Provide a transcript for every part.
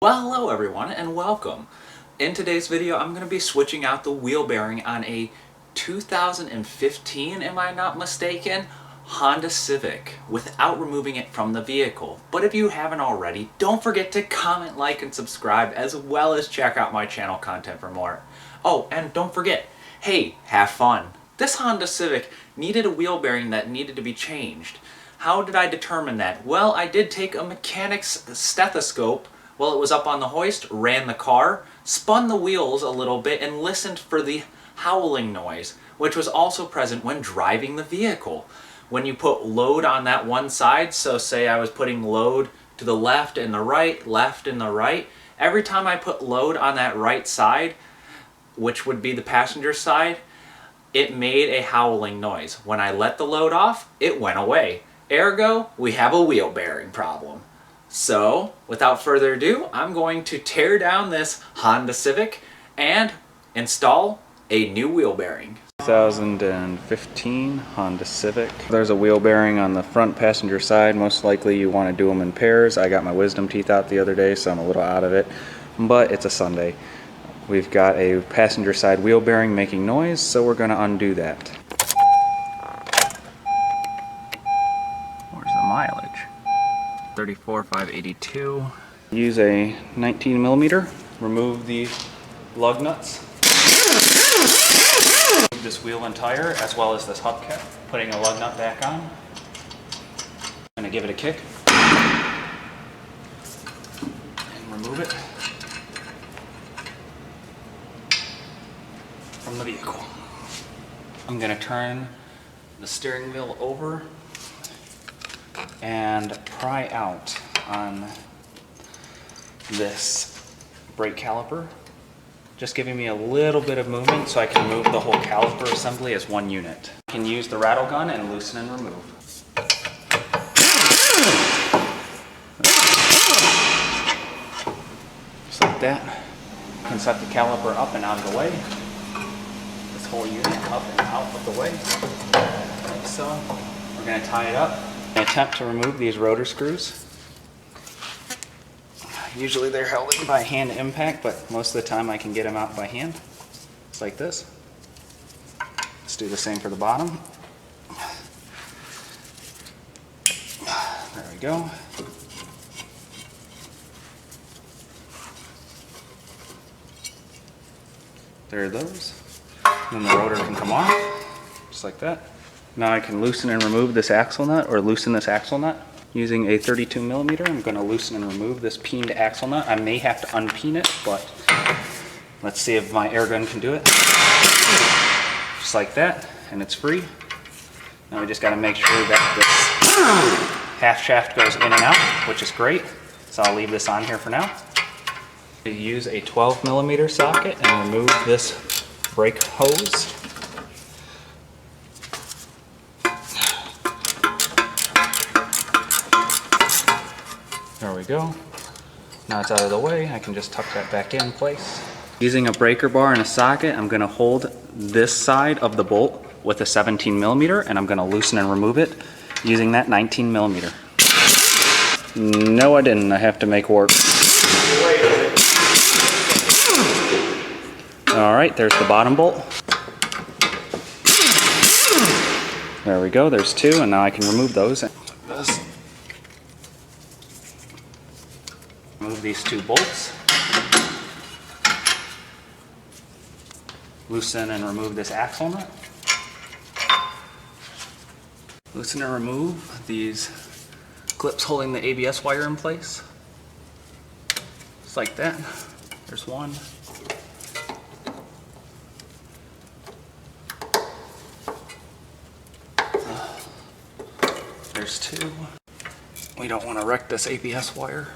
Well, hello everyone and welcome. In today's video I'm going to be switching out the wheel bearing on a 2015, am I not mistaken, Honda Civic without removing it from the vehicle. But if you haven't already, don't forget to comment, like, and subscribe, as well as check out my channel content for more. Oh, and don't forget, hey, have fun. This Honda Civic needed a wheel bearing that needed to be changed. How did I determine that? Well, I did take a mechanic's stethoscope while it was up on the hoist, ran the car, spun the wheels a little bit, and listened for the howling noise, which was also present when driving the vehicle. When you put load on that one side, so say I was putting load to the left and the right, every time I put load on that right side, which would be the passenger side, it made a howling noise. When I let the load off, it went away. Ergo, we have a wheel bearing problem. So, without further ado, I'm going to tear down this Honda Civic and install a new wheel bearing. 2015 Honda Civic. There's a wheel bearing on the front passenger side. Most likely you want to do them in pairs. I got my wisdom teeth out the other day, so I'm a little out of it, but it's a Sunday. We've got a passenger side wheel bearing making noise, so we're going to undo that. Where's the mileage? 34,582. Use a 19 millimeter. Remove the lug nuts. Remove this wheel and tire, as well as this hubcap. Putting a lug nut back on. I'm going to give it a kick. And remove it from the vehicle. I'm going to turn the steering wheel over and pry out on this brake caliper, just giving me a little bit of movement so I can move the whole caliper assembly as one unit. I can use the rattle gun and loosen and remove. Just like that. You can set the caliper up and out of the way. This whole unit up and out of the way, like so. We're going to tie it up. Attempt to remove these rotor screws. Usually they're held in by hand impact, but most of the time I can get them out by hand. Just like this. Let's do the same for the bottom. There we go. There are those. And then the rotor can come off, just like that. Now I can loosen and remove this axle nut, or loosen this axle nut. Using a 32 millimeter, I'm going to loosen and remove this peened axle nut. I may have to unpeen it, but let's see if my air gun can do it. Just like that, and it's free. Now we just got to make sure that this half shaft goes in and out, which is great. So I'll leave this on here for now. Use a 12 millimeter socket and remove this brake hose. There we go. Now it's out of the way, I can just tuck that back in place. Using a breaker bar and a socket, I'm going to hold this side of the bolt with a 17 millimeter, and I'm going to loosen and remove it using that 19 millimeter. No, I didn't. I have to make work. Alright, there's the bottom bolt. There we go, there's two, and now I can remove those. Remove these two bolts. Loosen and remove this axle nut. Loosen and remove these clips holding the ABS wire in place. Just like that. There's one. There's two. We don't want to wreck this ABS wire.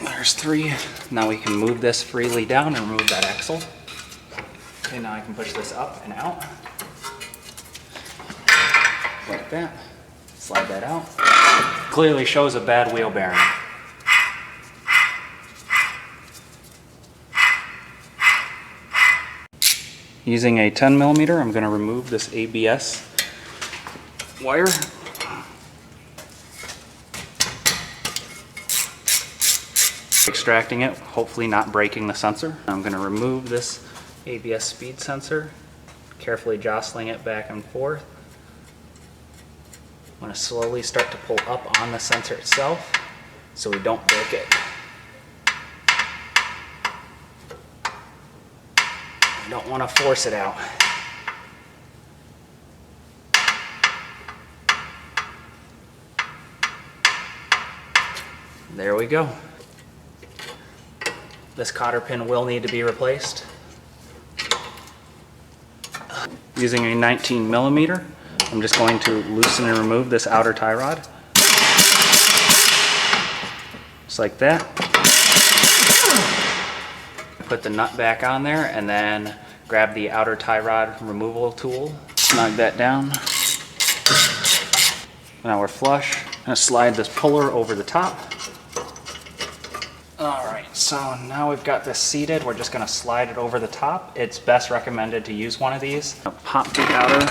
There's three. Now we can move this freely down and remove that axle. Okay, now I can push this up and out. Like that. Slide that out. Clearly shows a bad wheel bearing. Using a 10 millimeter, I'm going to remove this ABS wire Extracting it, hopefully not breaking the sensor. I'm going to remove this ABS speed sensor, carefully jostling it back and forth. I'm going to slowly start to pull up on the sensor itself so we don't break it. We don't want to force it out. There we go. This cotter pin will need to be replaced. Using a 19 millimeter, I'm just going to loosen and remove this outer tie rod. Just like that. Put the nut back on there and then grab the outer tie rod removal tool. Snug that down. Now we're flush. I'm going to slide this puller over the top. Alright, so now we've got this seated. We're just going to slide it over the top. It's best recommended to use one of these. Pop the outer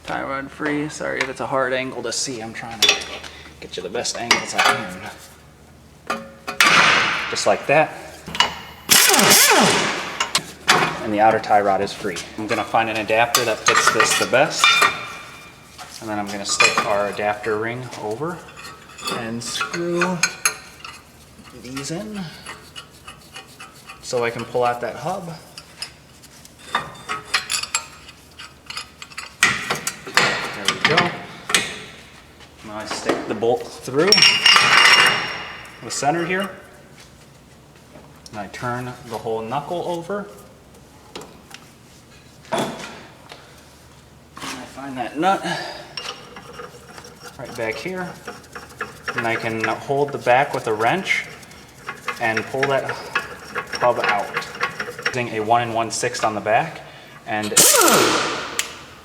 tie rod free. Sorry if it's a hard angle to see. I'm trying to get you the best angles I can. Just like that. And the outer tie rod is free. I'm going to find an adapter that fits this the best. And then I'm going to stick our adapter ring over and screw these in so I can pull out that hub. There we go. Now I stick the bolt through the center here. And I turn the whole knuckle over. And I find that nut right back here. And I can hold the back with a wrench and pull that hub out. Using a 1 1/6 on the back and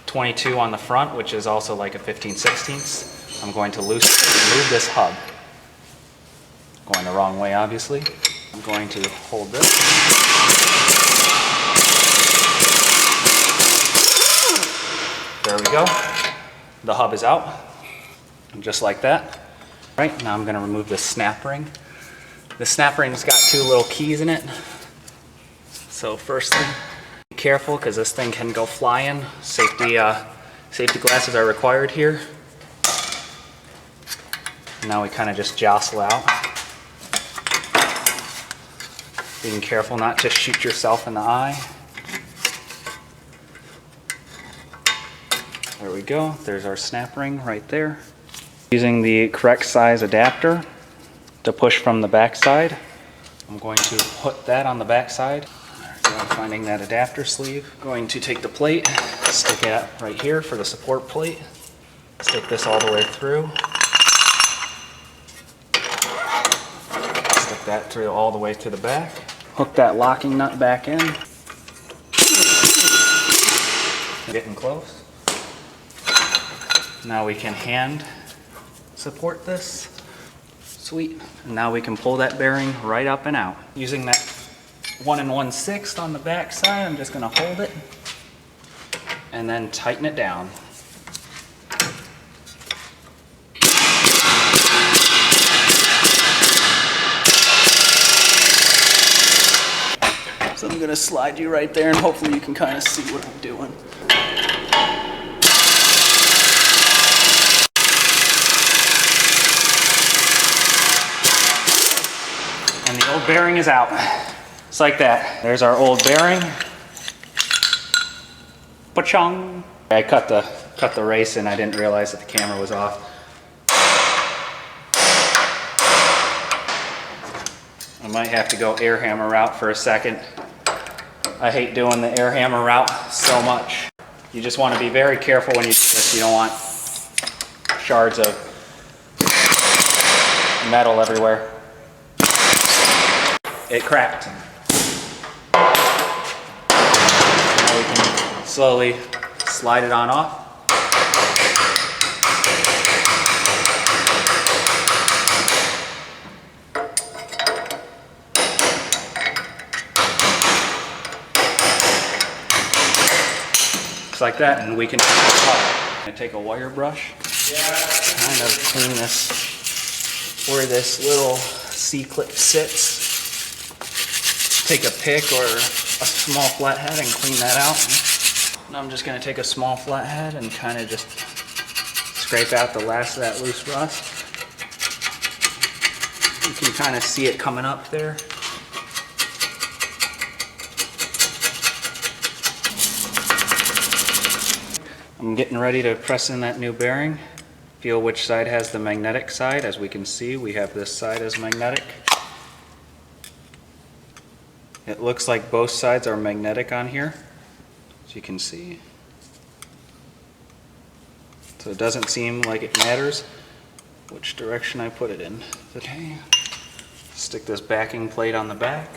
22 on the front, which is also like a 15/16. I'm going to remove this hub. Going the wrong way, obviously. I'm going to hold this. There we go. The hub is out, just like that. Right, now I'm going to remove this snap ring. The snap ring's got 2 little keys in it. So first thing, be careful because this thing can go flying. Safety glasses are required here. Now we kind of just jostle out. Being careful not to shoot yourself in the eye. There we go, there's our snap ring right there. Using the correct size adapter to push from the back side. I'm going to put that on the back side. So I'm finding that adapter sleeve. Going to take the plate, stick it right here for the support plate. Stick this all the way through. Stick that through all the way to the back. Hook that locking nut back in. Getting close. Now we can hand support this. Sweet. And now we can pull that bearing right up and out. Using that 1 1/6 on the back side, I'm just going to hold it and then tighten it down. So I'm going to slide you right there and hopefully you can kind of see what I'm doing. And the old bearing is out. Just like that. There's our old bearing. Pa-chung! I cut the race and I didn't realize that the camera was off. I might have to go air hammer route for a second. I hate doing the air hammer route so much. You just want to be very careful when you do this. You don't want shards of metal everywhere. It cracked. Now we can slowly slide it on off. Just like that, and we can take a wire brush, kind of clean this where this little C-clip sits. Take a pick or a small flathead and clean that out. And I'm just gonna take a small flathead and kind of just scrape out the last of that loose rust. You can kind of see it coming up there. I'm getting ready to press in that new bearing. Feel which side has the magnetic side. As we can see, we have this side as magnetic. It looks like both sides are magnetic on here, as you can see. So it doesn't seem like it matters which direction I put it in. Okay, stick this backing plate on the back.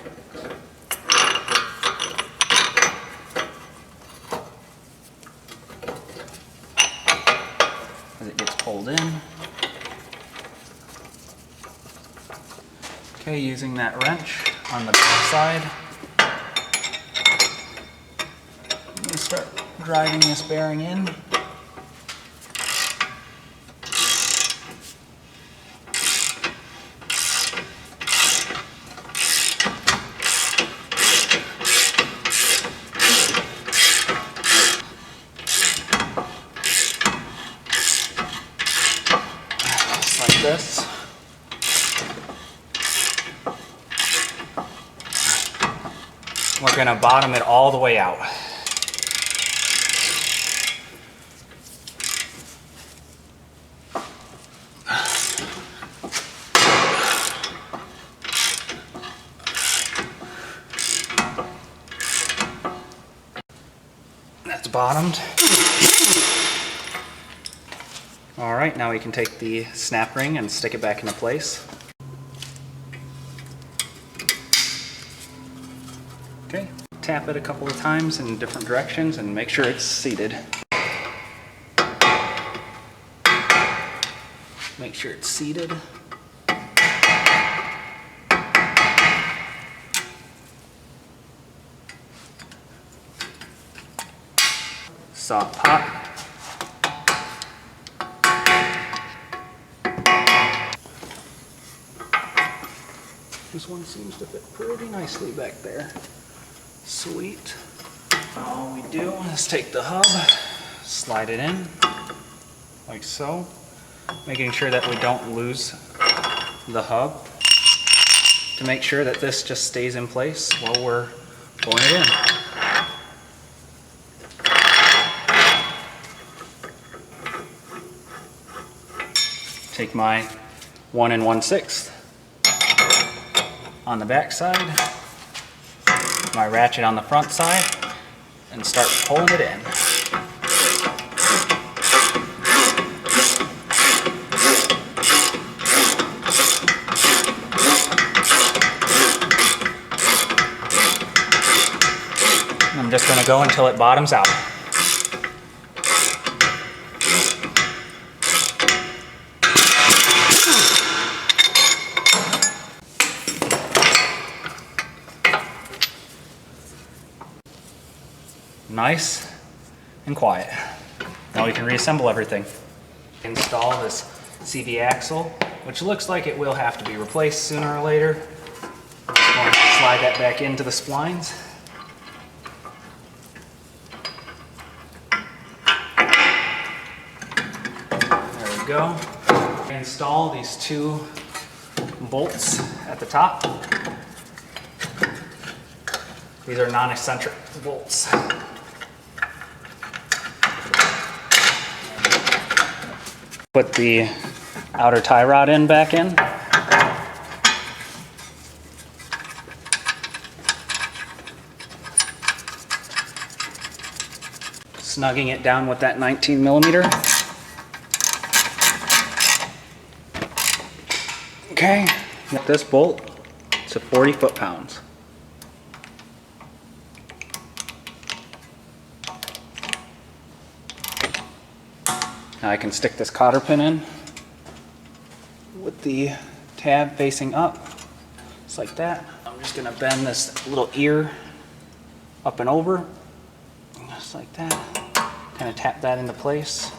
As it gets pulled in. Okay, using that wrench on the back side, I'm going to start driving this bearing in. Just like this. We're going to bottom it all the way out. That's bottomed. All right, now we can take the snap ring and stick it back into place. Okay, tap it a couple of times in different directions and make sure it's seated. Make sure it's seated. Soft pop. This one seems to fit pretty nicely back there. Sweet. All we do is take the hub, slide it in, like so, making sure that we don't lose the hub, to make sure that this just stays in place while we're pulling it in. Take my 1 1/6 on the back side, my ratchet on the front side, and start pulling it in. I'm just going to go until it bottoms out. Nice and quiet. Now we can reassemble everything. Install this CV axle, which looks like it will have to be replaced sooner or later. I'm just going to slide that back into the splines. There we go. Install these 2 bolts at the top. These are non-eccentric bolts. Put the outer tie rod in back in. Snugging it down with that 19mm. Okay, with this bolt, it's a 40 foot-pounds. Now I can stick this cotter pin in with the tab facing up, just like that. I'm just going to bend this little ear up and over, just like that. Kind of tap that into place.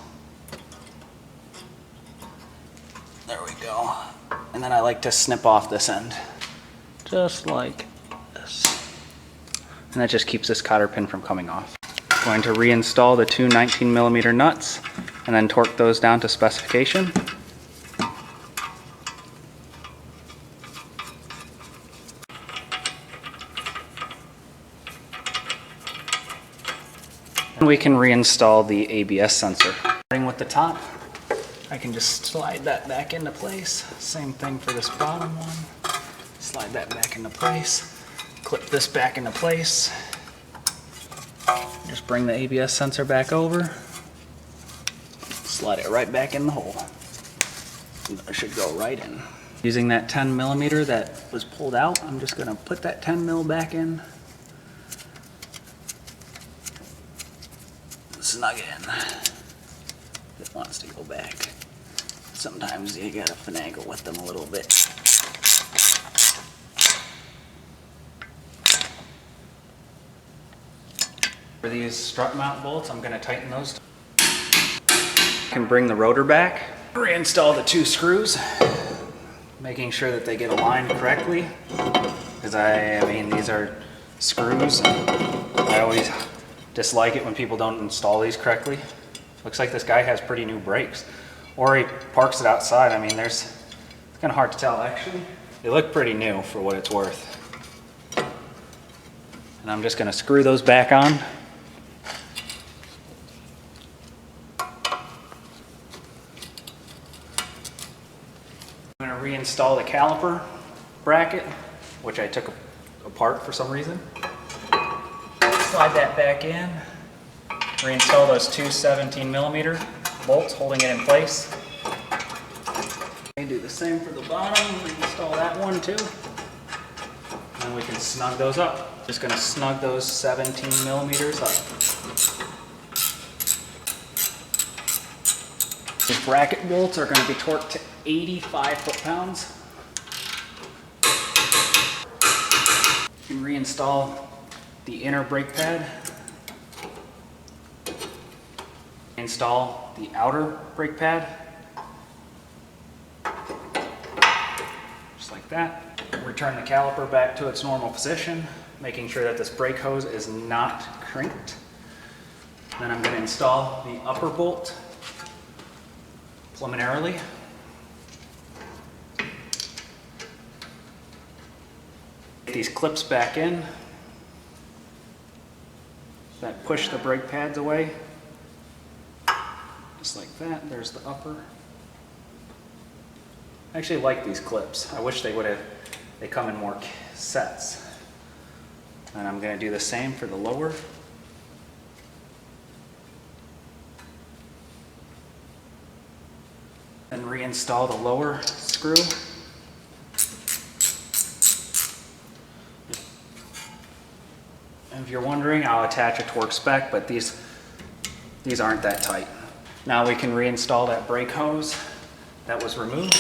There we go. And then I like to snip off this end. Just like this. And that just keeps this cotter pin from coming off. Going to reinstall the two 19mm nuts and then torque those down to specification. And we can reinstall the ABS sensor. Starting with the top, I can just slide that back into place. Same thing for this bottom one. Slide that back into place. Clip this back into place. Just bring the ABS sensor back over. Slide it right back in the hole. It should go right in. Using that 10mm that was pulled out, I'm just gonna put that 10mm back in. Snug it in. It wants to go back. Sometimes you gotta finagle with them a little bit. For these strut mount bolts, I'm gonna tighten those. Can bring the rotor back, reinstall the two screws, making sure that they get aligned correctly. Because I mean, these are screws, and I always dislike it when people don't install these correctly. Looks like this guy has pretty new brakes. Or he parks it outside. I mean, it's kind of hard to tell actually. They look pretty new for what it's worth. And I'm just gonna screw those back on. I'm gonna reinstall the caliper bracket, which I took apart for some reason. Slide that back in. Reinstall those two 17mm bolts holding it in place. Do the same for the bottom. Reinstall that one too. And we can snug those up. Just gonna snug those 17mm up. These bracket bolts are gonna be torqued to 85 foot-pounds. You can reinstall the inner brake pad. Install the outer brake pad. Just like that. Return the caliper back to its normal position, making sure that this brake hose is not crinked. Then I'm going to install the upper bolt preliminarily. Get these clips back in. That push the brake pads away. Just like that. There's the upper. I actually like these clips. I wish they come in more sets. And I'm going to do the same for the lower. Then reinstall the lower screw. And if you're wondering, I'll attach a torque spec, but these aren't that tight. Now we can reinstall that brake hose that was removed.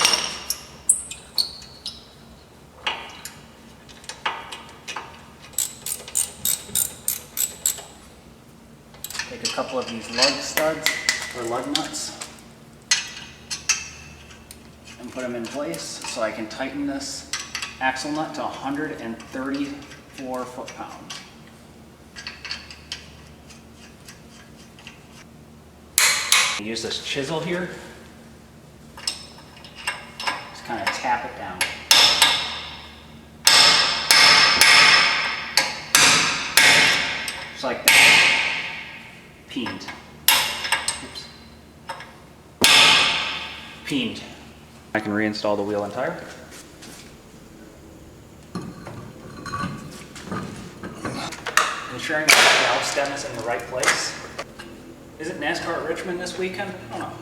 Take a couple of these lug studs or lug nuts and put them in place so I can tighten this axle nut to 134 foot-pounds. Use this chisel here. Just kind of tap it down. Just like that. Peened. Oops. Peened. I can reinstall the wheel and tire. Ensuring that the valve stem is in the right place. Is it NASCAR at Richmond this weekend? I don't know.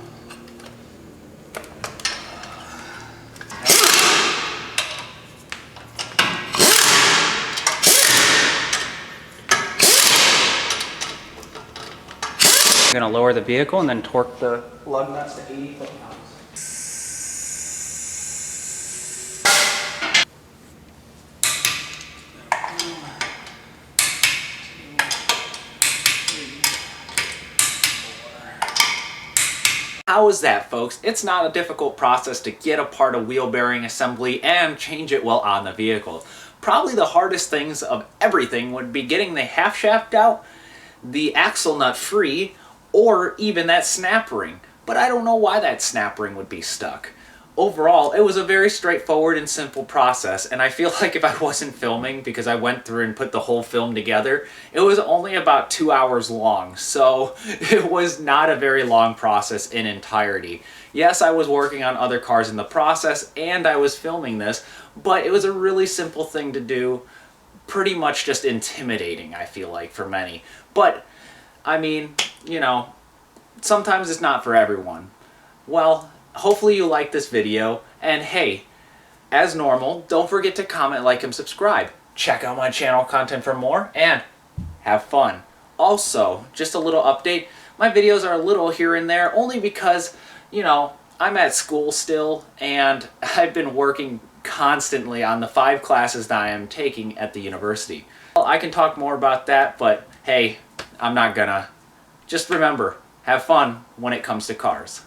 I'm going to lower the vehicle and then torque the lug nuts to 80 foot-pounds. How is that, folks? It's not a difficult process to get apart a wheel bearing assembly and change it while on the vehicle. Probably the hardest things of everything would be getting the half shaft out, the axle nut free, or even that snap ring. But I don't know why that snap ring would be stuck. Overall, it was a very straightforward and simple process, and I feel like if I wasn't filming, because I went through and put the whole film together, it was only about 2 hours long, so it was not a very long process in entirety. Yes, I was working on other cars in the process, and I was filming this, but it was a really simple thing to do, pretty much just intimidating, I feel like, for many. But, I mean, you know, sometimes it's not for everyone. Well, hopefully you like this video, and hey, as normal, don't forget to comment, like, and subscribe. Check out my channel content for more, and have fun. Also, just a little update, my videos are a little here and there, only because, you know, I'm at school still, and I've been working constantly on the 5 classes that I am taking at the university. Well, I can talk more about that, but hey, I'm not gonna. Just remember, have fun when it comes to cars.